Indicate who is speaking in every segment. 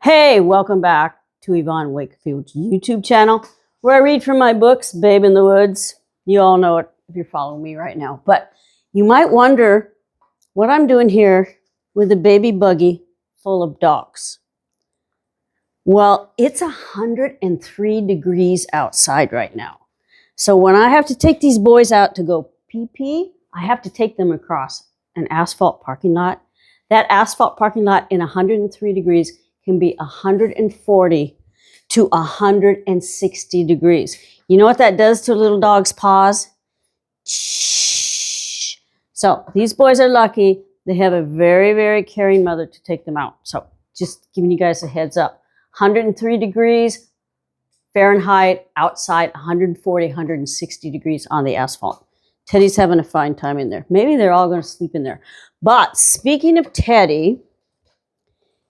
Speaker 1: Hey, welcome back to Yvonne Wakefield's YouTube channel, where I read from my books, Babe in the Woods. You all know it if you're following me right now. But you might wonder what I'm doing here with a baby buggy full of dogs. Well, it's 103 degrees outside right now. So when I have to take these boys out to go pee-pee, I have to take them across an asphalt parking lot. That asphalt parking lot in 103 degrees can be 140 to 160 degrees. You know what that does to a little dog's paws? Shh. So these boys are lucky. They have a very, very caring mother to take them out. So just giving you guys a heads up. 103 degrees Fahrenheit outside, 140, 160 degrees on the asphalt. Teddy's having a fine time in there. Maybe they're all going to sleep in there. But speaking of Teddy,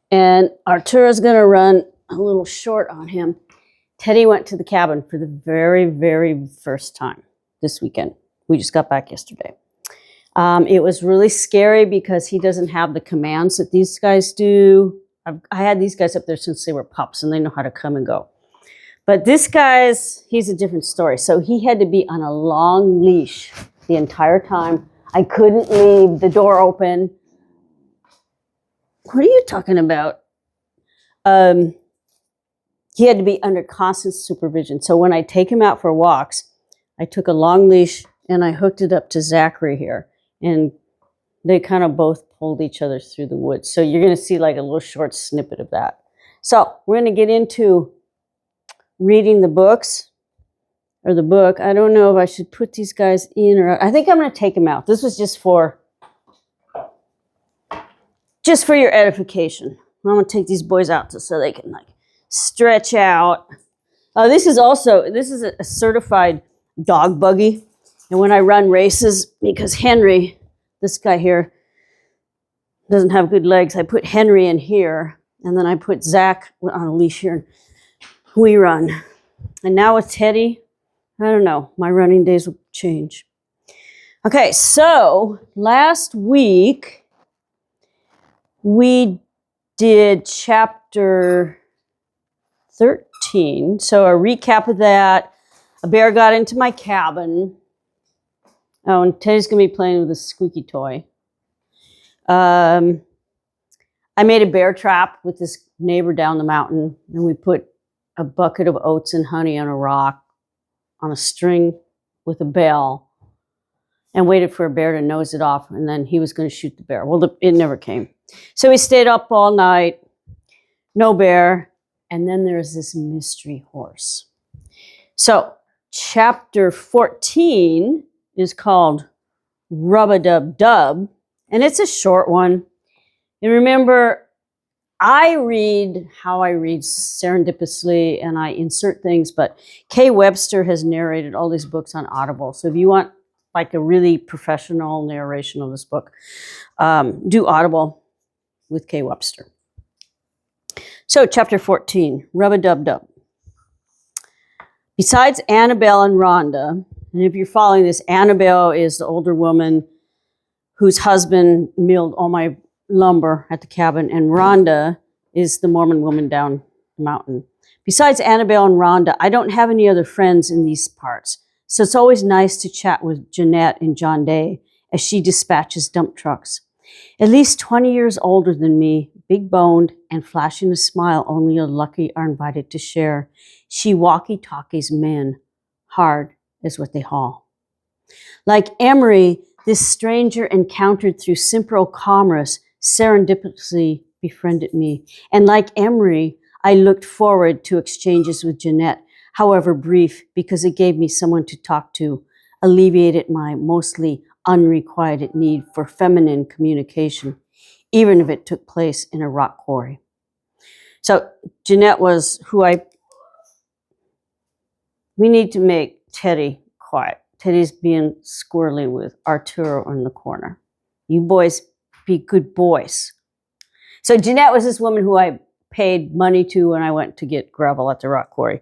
Speaker 1: and Arturo's going to run a little short on him. Teddy went to the cabin for the very, very first time this weekend. We just got back yesterday. It was really scary because he doesn't have the commands that these guys do. I had these guys up there since they were pups, and they know how to come and go. But this guy's, he's a different story. So he had to be on a long leash the entire time. I couldn't leave the door open. What are you talking about? He had to be under constant supervision. So when I take him out for walks, I took a long leash and I hooked it up to Zachary here. And they kind of both pulled each other through the woods. So you're going to see like a little short snippet of that. So we're going to get into reading the books, or the book. I don't know if I should put these guys in or out. I think I'm going to take them out. This was just for your edification. I'm going to take these boys out so they can like stretch out. This is a certified dog buggy. And when I run races, because Henry, this guy here, doesn't have good legs, I put Henry in here, and then I put Zach on a leash here. We run. And now with Teddy, I don't know, my running days will change. Okay, so last week, we did chapter 13. So a recap of that. A bear got into my cabin. Oh, and Teddy's going to be playing with a squeaky toy. I made a bear trap with this neighbor down the mountain. And we put a bucket of oats and honey on a rock on a string with a bell and waited for a bear to nose it off. And then he was going to shoot the bear. Well, it never came. So we stayed up all night, no bear, and then there's this mystery horse. So chapter 14 is called Rub-a-Dub-Dub, and it's a short one. And remember, I read how I read serendipitously, and I insert things, but Kay Webster has narrated all these books on Audible. So if you want like a really professional narration of this book, do Audible with Kay Webster. So chapter 14, Rub-a-Dub-Dub. Besides Annabelle and Rhonda, and if you're following this, Annabelle is the older woman whose husband milled all my lumber at the cabin, and Rhonda is the Mormon woman down the mountain. Besides Annabelle and Rhonda, I don't have any other friends in these parts, so it's always nice to chat with Jeanette and John Day as she dispatches dump trucks. At least 20 years older than me, big-boned and flashing a smile only the lucky are invited to share, she walkie-talkies men. Hard is what they haul. Like Emery, this stranger encountered through simple commerce serendipitously befriended me. And like Emery, I looked forward to exchanges with Jeanette, however brief, because it gave me someone to talk to, alleviated my mostly unrequited need for feminine communication, even if it took place in a rock quarry. So Jeanette was who we need to make Teddy quiet. Teddy's being squirrely with Arturo in the corner. You boys be good boys. So Jeanette was this woman who I paid money to when I went to get gravel at the rock quarry.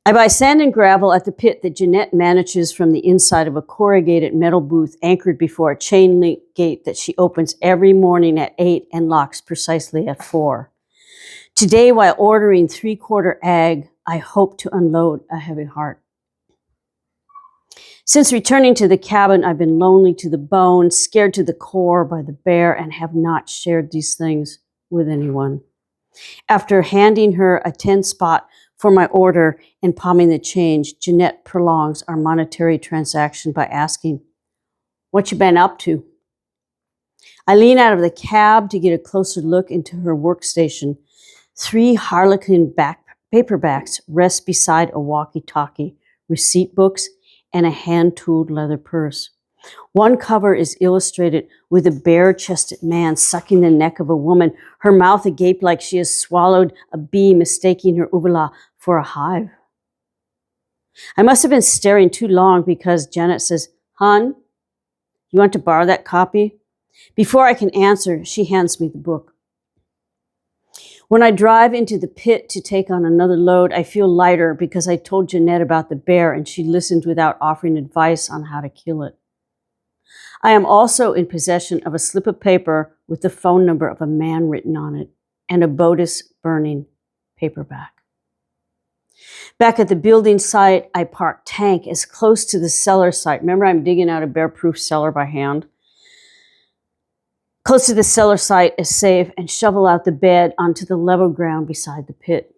Speaker 1: I buy sand and gravel at the pit that Jeanette manages from the inside of a corrugated metal booth anchored before a chain link gate that she opens every morning at 8 and locks precisely at 4. Today, while ordering 3/4 egg, I hope to unload a heavy heart. Since returning to the cabin, I've been lonely to the bone, scared to the core by the bear, and have not shared these things with anyone. After handing her a 10 spot for my order and palming the change, Jeanette prolongs our monetary transaction by asking, "What you been up to?" I lean out of the cab to get a closer look into her workstation. 3 Harlequin paperbacks rest beside a walkie-talkie, receipt books, and a hand-tooled leather purse. One cover is illustrated with a bare-chested man sucking the neck of a woman, her mouth agape like she has swallowed a bee, mistaking her uvula for a hive. I must have been staring too long because Janet says, "Hon, you want to borrow that copy?" Before I can answer, she hands me the book. When I drive into the pit to take on another load, I feel lighter because I told Jeanette about the bear and she listened without offering advice on how to kill it. I am also in possession of a slip of paper with the phone number of a man written on it and a Botus burning paperback. Back at the building site, I park tank as close to the cellar site. Remember, I'm digging out a bear-proof cellar by hand. Close to the cellar site as safe and shovel out the bed onto the level ground beside the pit.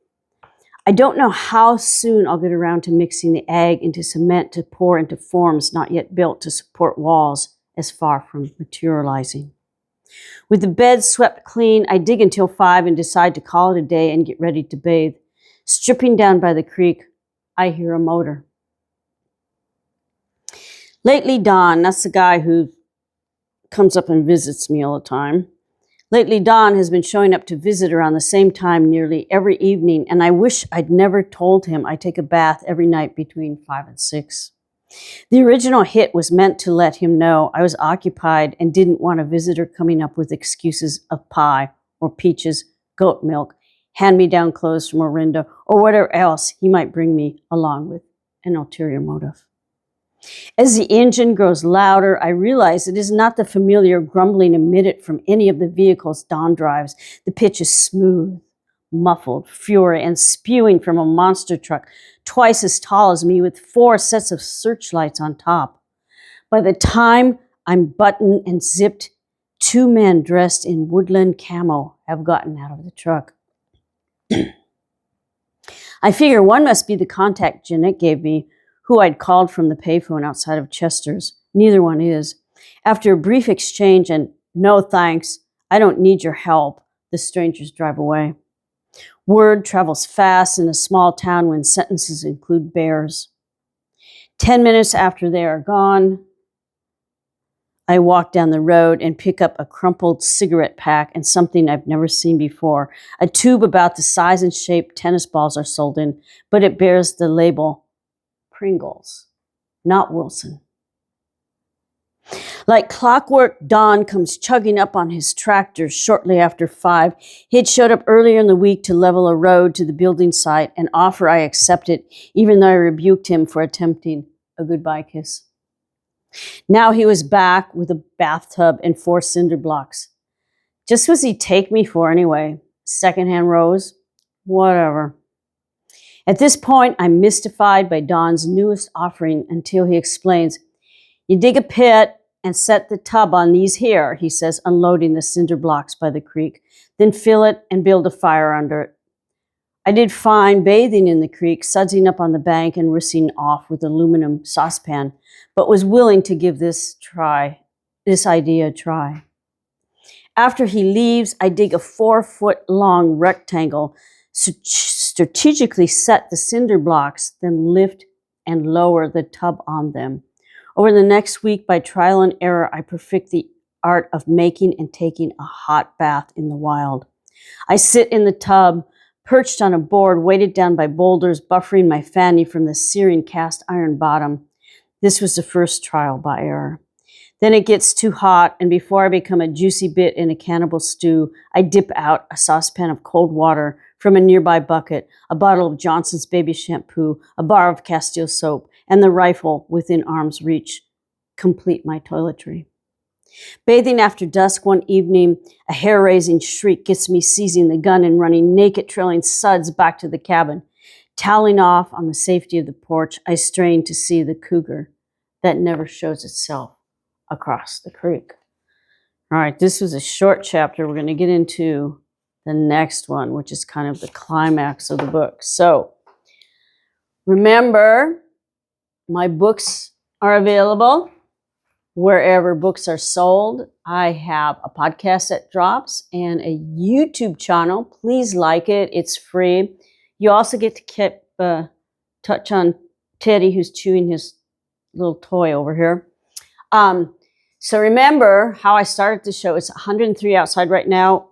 Speaker 1: I don't know how soon I'll get around to mixing the egg into cement to pour into forms not yet built to support walls as far from materializing. With the bed swept clean, I dig until 5 and decide to call it a day and get ready to bathe. Stripping down by the creek, I hear a motor. Lately, Don, that's the guy who comes up and visits me all the time. Lately, Don has been showing up to visit around the same time nearly every evening, and I wish I'd never told him I take a bath every night between 5 and 6. The original hit was meant to let him know I was occupied and didn't want a visitor coming up with excuses of pie or peaches, goat milk, hand-me-down clothes from Orinda, or whatever else he might bring me along with an ulterior motive. As the engine grows louder, I realize it is not the familiar grumbling emitted from any of the vehicles Don drives. The pitch is smooth, muffled, fury, and spewing from a monster truck twice as tall as me with 4 sets of searchlights on top. By the time I'm buttoned and zipped, 2 men dressed in woodland camo have gotten out of the truck. I figure one must be the contact Jeanette gave me, who I'd called from the payphone outside of Chester's. Neither one is. After a brief exchange and "no thanks, I don't need your help," the strangers drive away. Word travels fast in a small town when sentences include bears. 10 minutes after they are gone, I walk down the road and pick up a crumpled cigarette pack and something I've never seen before. A tube about the size and shape tennis balls are sold in, but it bears the label Pringles, not Wilson. Like clockwork, Don comes chugging up on his tractor shortly after 5. He'd showed up earlier in the week to level a road to the building site, an offer I accepted, even though I rebuked him for attempting a goodbye kiss. Now he was back with a bathtub and 4 cinder blocks. Just what he'd take me for anyway. Secondhand rose? Whatever. At this point, I'm mystified by Don's newest offering until he explains, "You dig a pit and set the tub on these here," he says, unloading the cinder blocks by the creek. "Then fill it and build a fire under it." I did fine bathing in the creek, sudsing up on the bank and rinsing off with aluminum saucepan, but was willing to give this idea a try. After he leaves, I dig a 4-foot-long rectangle, strategically set the cinder blocks, then lift and lower the tub on them. Over the next week, by trial and error, I perfect the art of making and taking a hot bath in the wild. I sit in the tub, perched on a board, weighted down by boulders, buffering my fanny from the searing cast iron bottom. This was the first trial by error. Then it gets too hot, and before I become a juicy bit in a cannibal stew, I dip out a saucepan of cold water from a nearby bucket, a bottle of Johnson's baby shampoo, a bar of Castile soap, and the rifle within arm's reach complete my toiletry. Bathing after dusk one evening, a hair-raising shriek gets me seizing the gun and running naked, trailing suds back to the cabin. Toweling off on the safety of the porch, I strain to see the cougar that never shows itself across the creek. All right, this was a short chapter. We're going to get into the next one, which is kind of the climax of the book. So remember, my books are available wherever books are sold. I have a podcast that drops and a YouTube channel. Please like it. It's free. You also get to touch on Teddy, who's chewing his little toy over here. So remember how I started the show. It's 103 outside right now.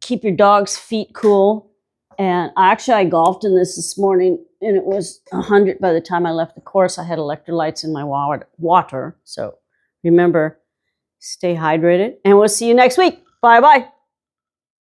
Speaker 1: Keep your dog's feet cool. And I golfed in this morning, and it was 100 by the time I left the course. I had electrolytes in my water. So remember, stay hydrated, and we'll see you next week. Bye-bye.